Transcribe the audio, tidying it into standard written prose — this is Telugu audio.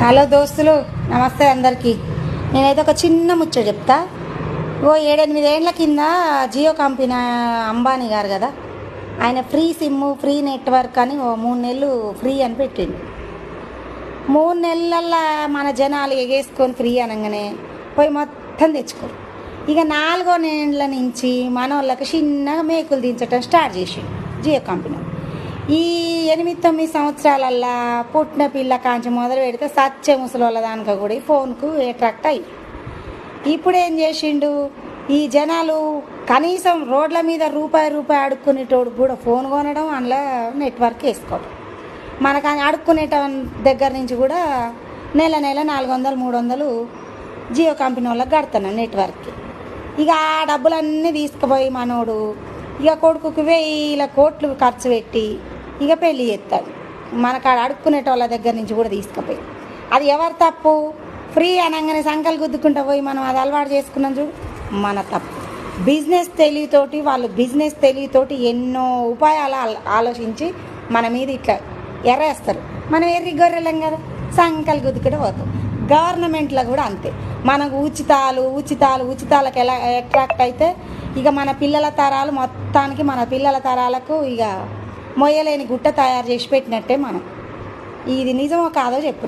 హలో దోస్తులు, నమస్తే అందరికీ. నేనైతే ఒక చిన్న ముచ్చట చెప్తా. 7-8 ఏళ్ల కింద జియో కంపెనీ అంబానీ గారు కదా, ఆయన ఫ్రీ సిమ్ ఫ్రీ నెట్వర్క్ అని 3 నెలలు ఫ్రీ అని పెట్టిండు. 3 నెలలల్లో మన జనాలు ఎగేసుకొని ఫ్రీ అనగానే పోయి మొత్తం తెచ్చుకోరు. ఇక 4వ నెలల నుంచి మన వాళ్ళకి చిన్నగా మేకులు దించడం స్టార్ట్ చేసిండు జియో కంపెనీ. ఈ 8-9 సంవత్సరాలల్లా పుట్టిన పిల్ల కాంచి మొదలు పెడితే సచ్చే ముసలోళ్ళ దానిక కూడా ఈ ఫోన్కు అట్రాక్ట్ అయ్యి ఇప్పుడు ఏం చేసిండు, ఈ జనాలు కనీసం రోడ్ల మీద రూపాయి అడుక్కునేటోడు కూడా ఫోన్ కొనడం, అందులో నెట్వర్క్ వేసుకోవడం. మనకు అడుక్కునేట దగ్గర నుంచి కూడా నెల 400-300 జియో కంపెనీ వాళ్ళకి కడుతున్నాను నెట్వర్క్కి. ఇక ఆ డబ్బులన్నీ తీసుకుపోయి మనోడు ఇక కొడుకుకి 1000 కోట్లు ఖర్చు పెట్టి ఇక పెళ్ళి చేస్తాడు. మనకాడ అడుక్కునేటోళ్ళ దగ్గర నుంచి కూడా తీసుకుపోయి. అది ఎవరు తప్పు? ఫ్రీ అనగానే సంకలు గుద్దుకుంటా పోయి మనం అది అలవాటు చేసుకున్నాం చూడు, మన తప్పు. బిజినెస్ తెలివితోటి ఎన్నో ఉపాయాలు ఆలోచించి మన మీద ఇట్లా ఎర్రేస్తారు. మనం ఎర్రి గొర్రెలం కదా, సంకలు గుద్దుకుంటూ పోతాం. గవర్నమెంట్లో కూడా అంతే. మనకు ఉచితాలకు ఎలా అట్రాక్ట్ అయితే ఇక మన పిల్లల తరాలు మొత్తానికి మన పిల్లల తరాలకు ఇక మొయ్యలేని గుట్ట తయారు చేసి పెట్టినట్టే మనం. ఇది నిజమో కాదో చెప్పు.